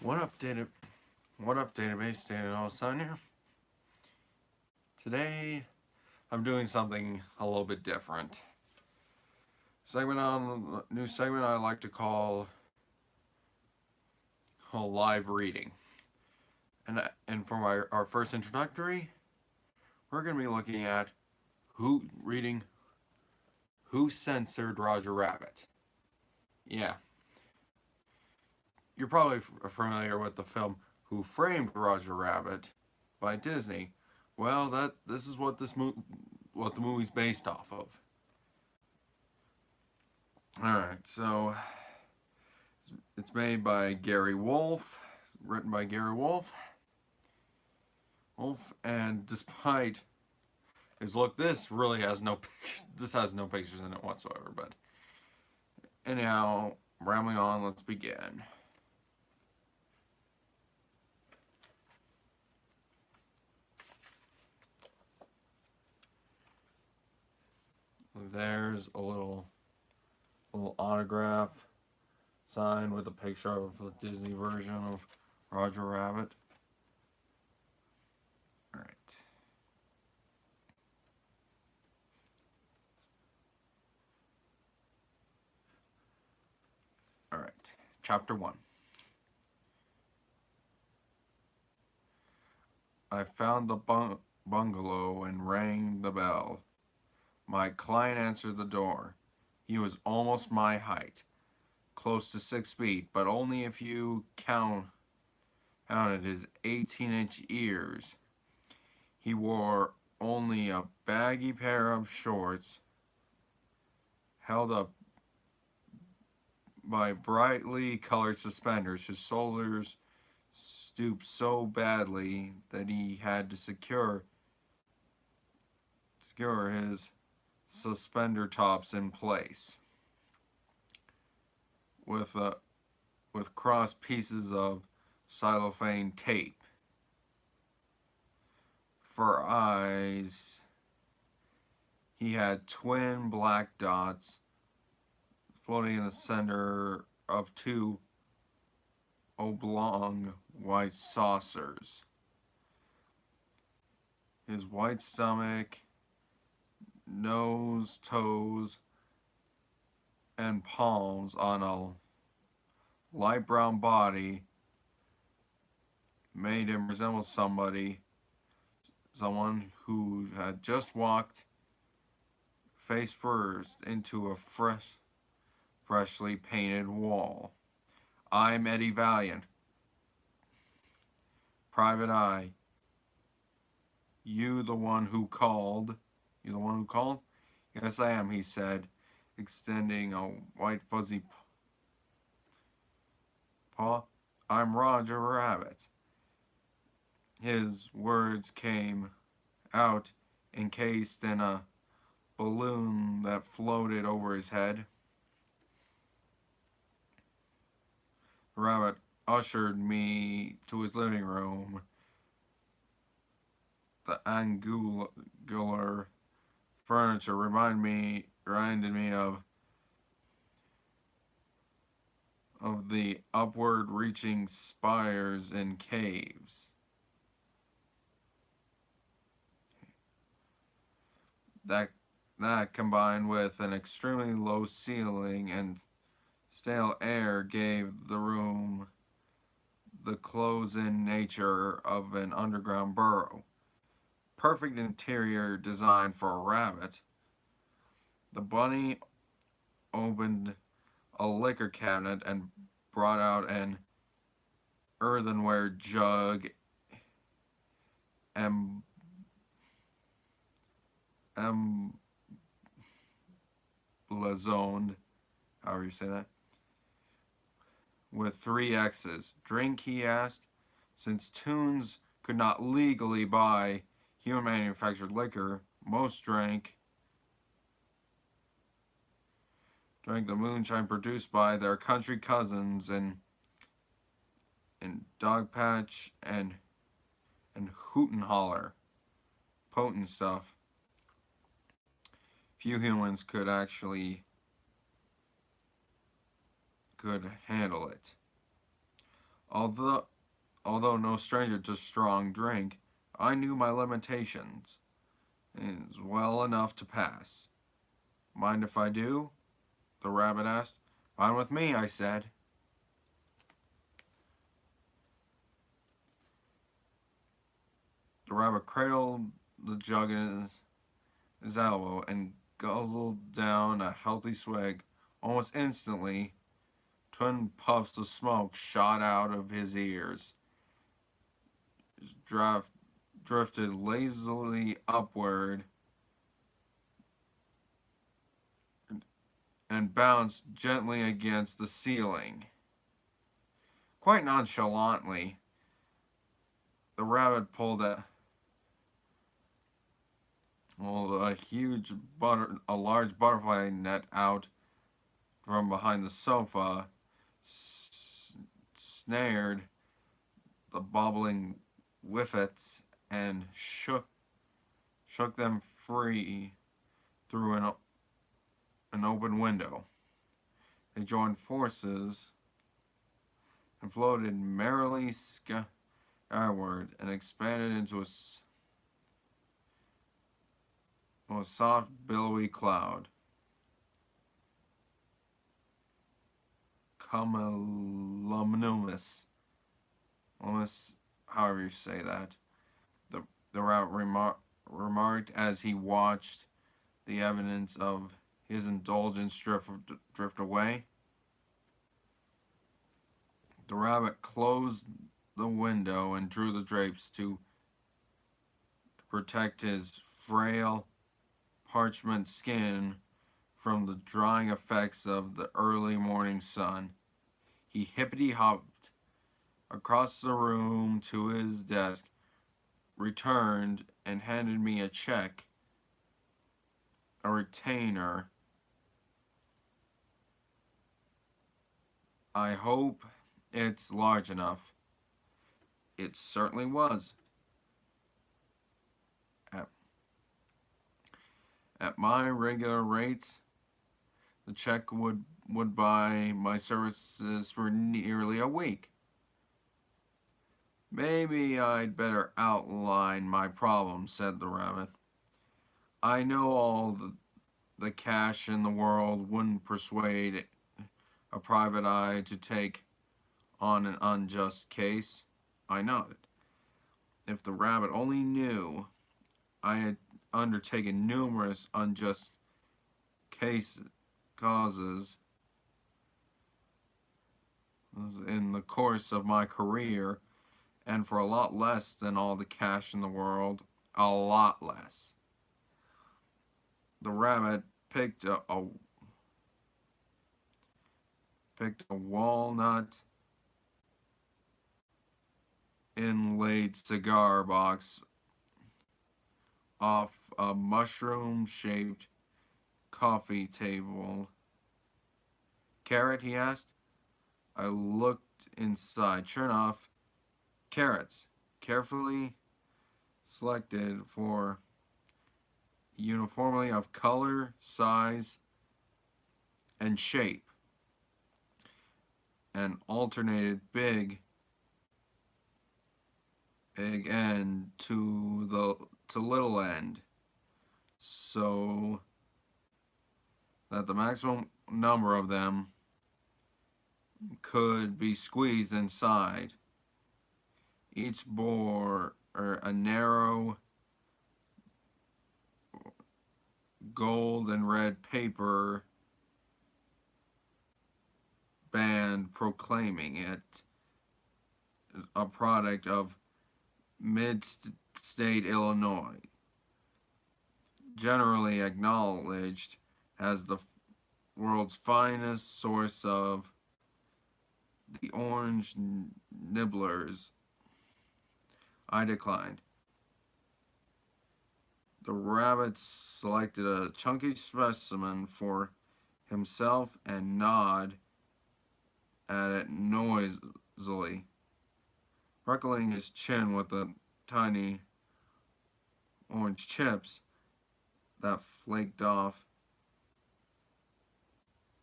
What up, database? Data all sun here. Today, I'm doing something a little bit different. New segment I like to call live reading. And for our first introductory, we're going to be looking at reading Who Censored Roger Rabbit. Yeah, you're probably familiar with the film Who Framed Roger Rabbit by Disney. Well, this is what the movie's based off of. All right, so it's made by Gary Wolf, written by Gary Wolf. And despite his look, this has no pictures in it whatsoever. But anyhow, rambling on, let's begin. There's a little autograph sign with a picture of the Disney version of Roger Rabbit. All right. All right. Chapter 1. I found the bungalow and rang the bell. My client answered the door. He was almost my height, close to 6 feet, but only if you counted his 18-inch ears. He wore only a baggy pair of shorts, held up by brightly colored suspenders. His shoulders stooped so badly that he had to secure his suspender tops in place with cross pieces of cellophane tape. For eyes, he had twin black dots floating in the center of two oblong white saucers. His white stomach, nose, toes, and palms on a light brown body made him resemble someone who had just walked face first into a freshly painted wall. I'm Eddie Valiant, Private Eye. You the one who called? You the one who called? Yes, I am, he said, extending a white fuzzy paw. I'm Roger Rabbit. His words came out encased in a balloon that floated over his head. The rabbit ushered me to his living room. The angular furniture reminded me of the upward reaching spires in caves. That combined with an extremely low ceiling and stale air gave the room the close-in nature of an underground burrow. Perfect interior design for a rabbit. The bunny opened a liquor cabinet and brought out an earthenware jug emblazoned, however you say that, with 3 X's. Drink, he asked. Since Toons could not legally buy human manufactured liquor, most drank the moonshine produced by their country cousins in Dogpatch and Hoot and Holler. Potent stuff. Few humans could handle it. Although, although no stranger to strong drink, I knew my limitations, and it was well enough to pass. Mind if I do? The rabbit asked. Fine with me, I said. The rabbit cradled the jug in his elbow and guzzled down a healthy swig. Almost instantly, twin puffs of smoke shot out of his ears. His draft drifted lazily upward and bounced gently against the ceiling. Quite nonchalantly, the rabbit pulled a large butterfly net out from behind the sofa, snared the bobbling whiffets, and shook them free through an open window. They joined forces and floated merrily skyward and expanded into a soft, billowy cloud. Cumulonimbus, almost however you say that, the rabbit remarked as he watched the evidence of his indulgence drift away. The rabbit closed the window and drew the drapes to protect his frail parchment skin from the drying effects of the early morning sun. He hippity hopped across the room to his desk, returned, and handed me a check, a retainer. I hope it's large enough. It certainly was. At, at my regular rates, the check would buy my services for nearly a week. Maybe I'd better outline my problem, said the rabbit. I know all the cash in the world wouldn't persuade a private eye to take on an unjust case. I nodded. If the rabbit only knew I had undertaken numerous unjust causes in the course of my career, and for a lot less than all the cash in the world, a lot less. The rabbit picked a walnut inlaid cigar box off a mushroom shaped coffee table. Carrot? He asked. I looked inside. Sure enough, carrots, carefully selected for uniformly of color, size, and shape, and alternated big end to little end, so that the maximum number of them could be squeezed inside. Each bore a narrow gold and red paper band proclaiming it a product of mid-state Illinois, generally acknowledged as the world's finest source of the orange nibblers. I declined. The rabbit selected a chunky specimen for himself and gnawed at it noisily, freckling his chin with the tiny orange chips that flaked off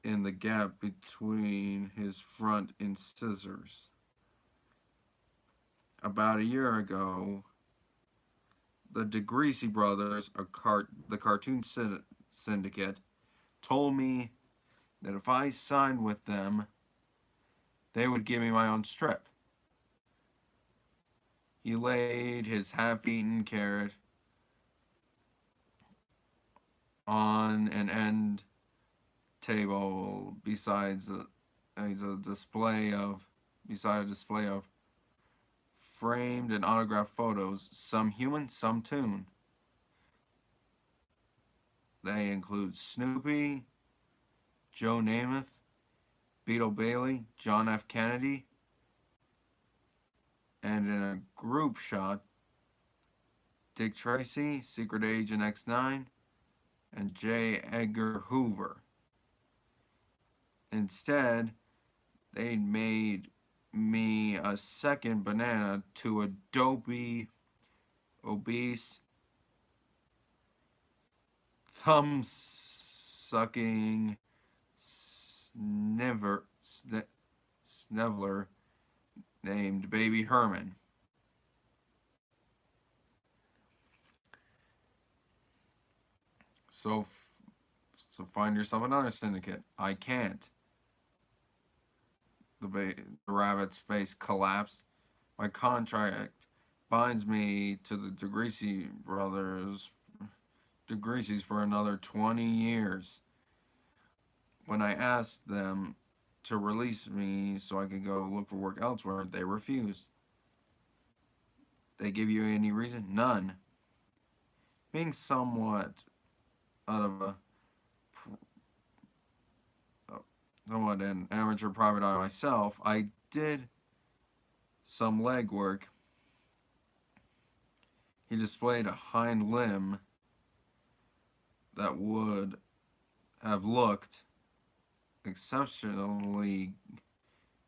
in the gap between his front incisors. About a year ago, the DeGreasy brothers, the cartoon syndicate, told me that if I signed with them, they would give me my own strip. He laid his half-eaten carrot on an end table beside a display of framed and autographed photos, some human, some toon. They include Snoopy, Joe Namath, Beetle Bailey, John F. Kennedy, and in a group shot, Dick Tracy, Secret Agent X9, and J. Edgar Hoover. Instead, they made me a second banana to a dopey, obese, thumb-sucking sniveler named Baby Herman. So, so find yourself another syndicate. I can't. The rabbit's face collapsed. My contract binds me to the DeGreasy's for another 20 years. When I asked them to release me so I could go look for work elsewhere, they refused. They give you any reason? None. Being somewhat out of somewhat an amateur private eye myself, I did some legwork. He displayed a hind limb that would have looked exceptionally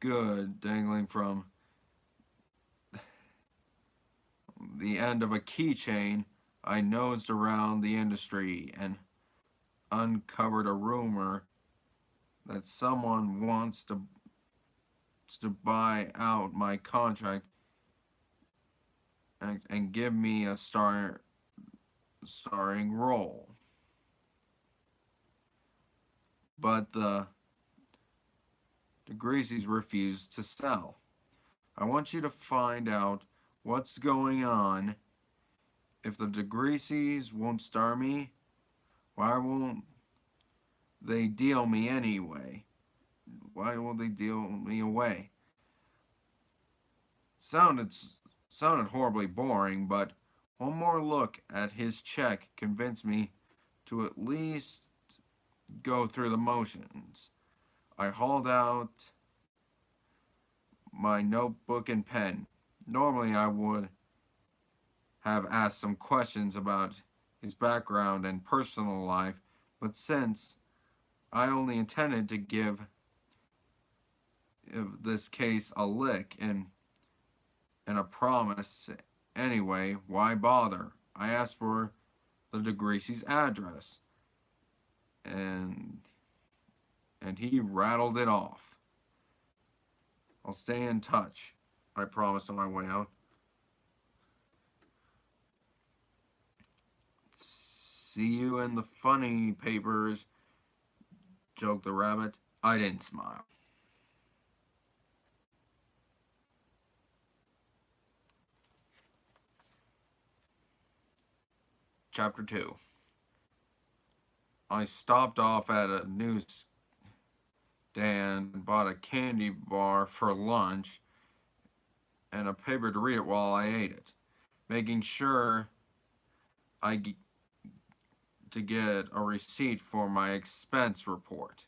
good dangling from the end of a keychain. I nosed around the industry and uncovered a rumor that someone wants to buy out my contract and give me a starring role. But the DeGreasys refused to sell. I want you to find out what's going on. If the DeGreasys won't star me, why won't they deal me anyway? Why won't they deal me away? Sounded horribly boring, but one more look at his check convinced me to at least go through the motions. I hauled out my notebook and pen. Normally I would have asked some questions about his background and personal life, but since I only intended to give this case a lick and a promise anyway, why bother? I asked for the DeGreasy's address, and he rattled it off. I'll stay in touch, I promised on my way out. See you in the funny papers, joked the rabbit. I didn't smile. Chapter 2. I stopped off at a newsstand and bought a candy bar for lunch and a paper to read it while I ate it, making sure to get a receipt for my expense report.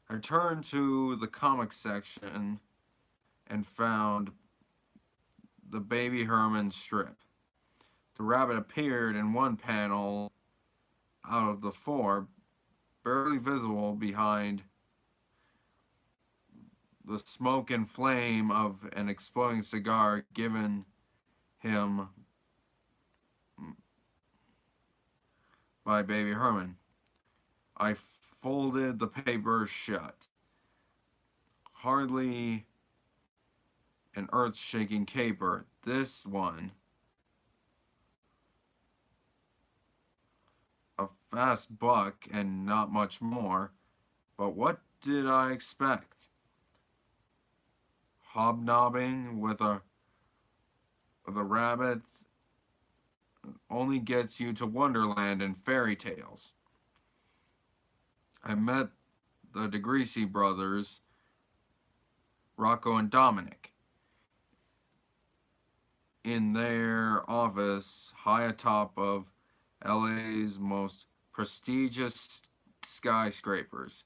I turned to the comic section and found the Baby Herman strip. The rabbit appeared in one panel out of the 4, barely visible behind the smoke and flame of an exploding cigar given him by Baby Herman. I folded the paper shut. Hardly an earth-shaking caper. This one, a fast buck and not much more. But what did I expect? Hobnobbing with a rabbit only gets you to Wonderland and fairy tales. I met the DeGreasy brothers, Rocco and Dominic, in their office high atop of LA's most prestigious skyscrapers.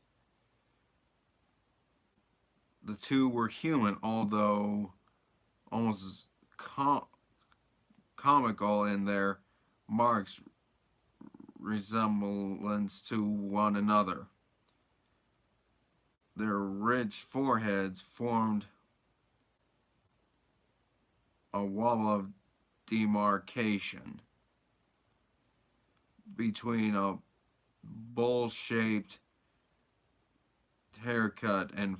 The two were human, although almost comical in their marked resemblance to one another. Their ridged foreheads formed a wall of demarcation between a bowl-shaped haircut and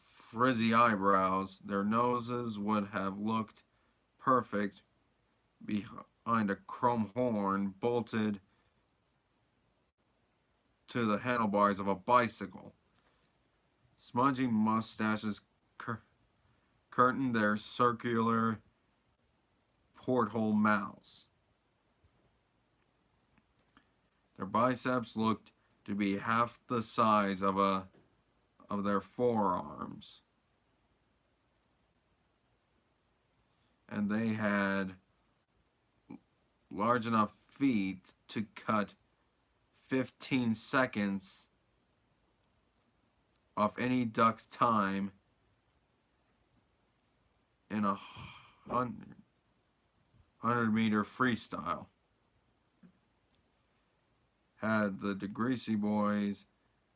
frizzy eyebrows. Their noses would have looked perfect behind a chrome horn bolted to the handlebars of a bicycle. Smudgy mustaches curtained their circular porthole mouths. Their biceps looked to be half the size of their forearms. And they had large enough feet to cut 15 seconds off any duck's time in a 100-meter freestyle. Had the DeGreasy boys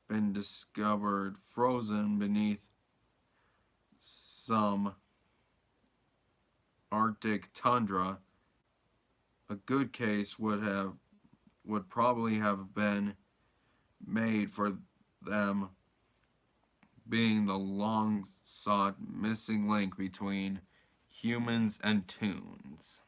been discovered frozen beneath some Arctic tundra, a good case would probably have been made for them being the long-sought missing link between humans and tunes.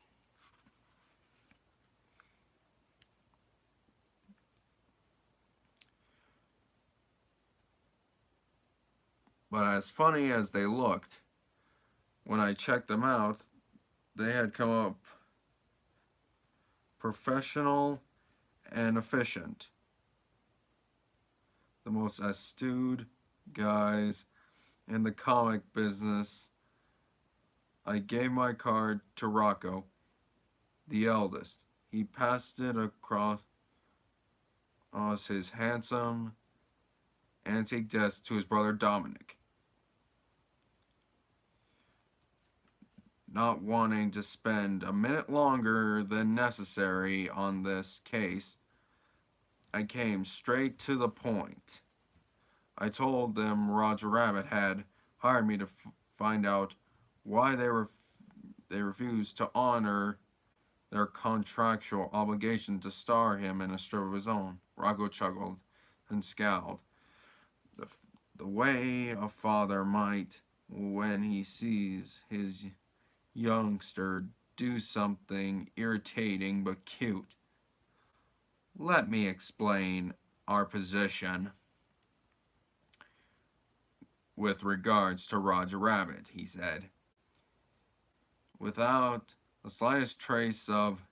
But as funny as they looked, when I checked them out, they had come up professional and efficient. The most astute guys in the comic business. I gave my card to Rocco, the eldest. He passed it across his handsome antique desk to his brother Dominic. Not wanting to spend a minute longer than necessary on this case, I came straight to the point. I told them Rodger Rabbit had hired me to find out why they refused to honor their contractual obligation to star him in a strip of his own. Rocco chuckled and scowled. The way a father might when he sees his youngster do something irritating but cute. Let me explain our position with regards to Rodger Rabbit, he said, without the slightest trace of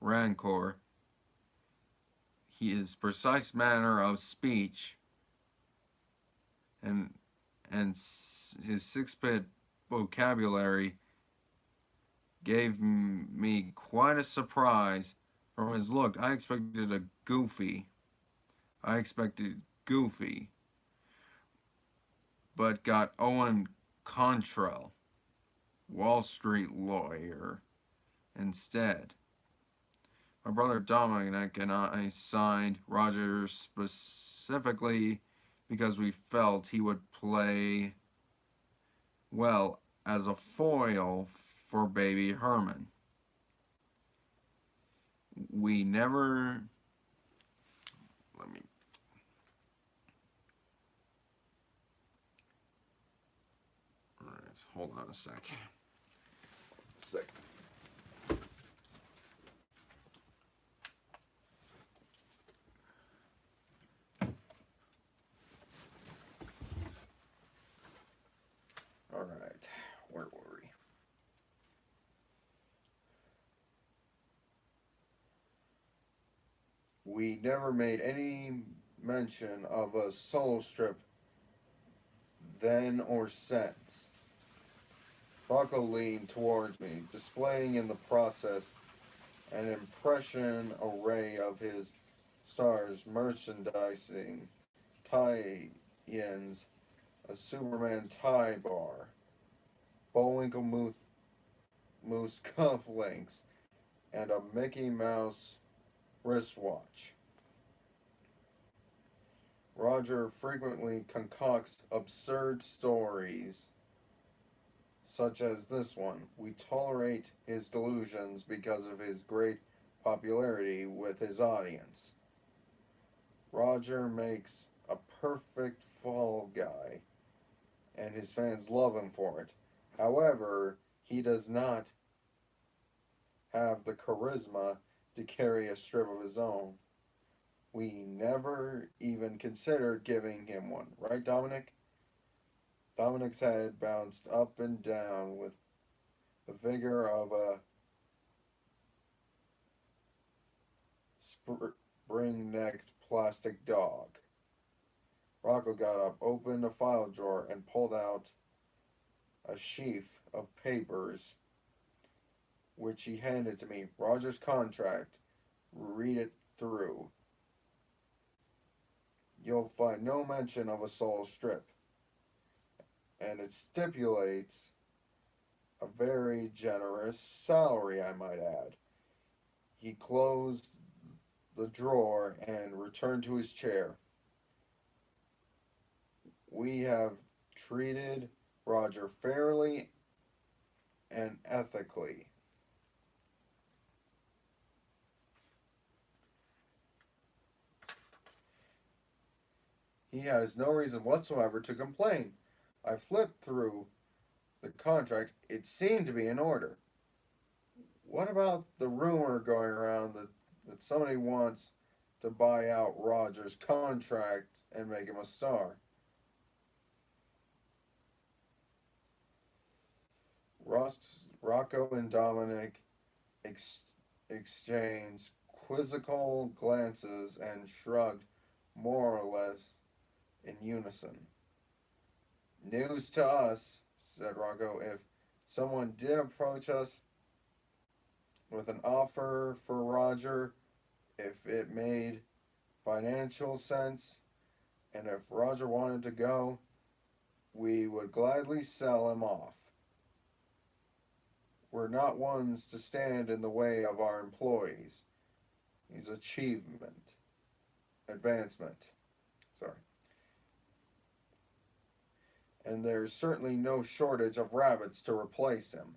rancor. His precise manner of speech and his 6-bit vocabulary gave me quite a surprise. From his look, I expected Goofy, but got Owen Contrell, Wall Street lawyer, instead. My brother Dominic and I signed Rodger specifically because we felt he would play well as a foil for Baby Herman. We never... Hold on a sec. Alright, where were we? We never made any mention of a solo strip then or since. Rocco leaned towards me, displaying in the process an impression array of his stars merchandising, tie-ins, a Superman tie bar, Bullwinkle Moose cufflinks, and a Mickey Mouse wristwatch. Rodger frequently concocts absurd stories such as this one. We tolerate his delusions because of his great popularity with his audience. Rodger makes a perfect fall guy, and his fans love him for it. However, he does not have the charisma to carry a strip of his own. We never even considered giving him one, right, Dominic? Dominic's head bounced up and down with the vigor of a spring-necked plastic dog. Rocco got up, opened a file drawer, and pulled out a sheaf of papers, which he handed to me. Rodger's contract. Read it through. You'll find no mention of a solo strip, and it stipulates a very generous salary, I might add. He closed the drawer and returned to his chair. We have treated Rodger fairly and ethically. He has no reason whatsoever to complain. I flipped through the contract. It seemed to be in order. What about the rumor going around that somebody wants to buy out Rodger's contract and make him a star? Rocco and Dominic exchanged quizzical glances and shrugged more or less in unison. News to us, said Rocco. If someone did approach us with an offer for Rodger, if it made financial sense, and if Rodger wanted to go, we would gladly sell him off. We're not ones to stand in the way of our employees. His advancement. Sorry. And there's certainly no shortage of rabbits to replace him.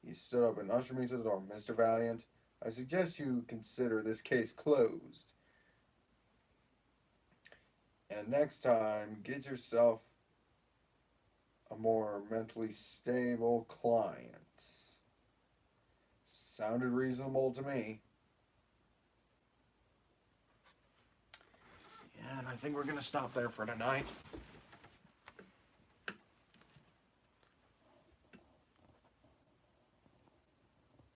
He stood up and ushered me to the door. Mr. Valiant, I suggest you consider this case closed. And next time, get yourself a more mentally stable client. Sounded reasonable to me. Yeah, and I think we're going to stop there for tonight.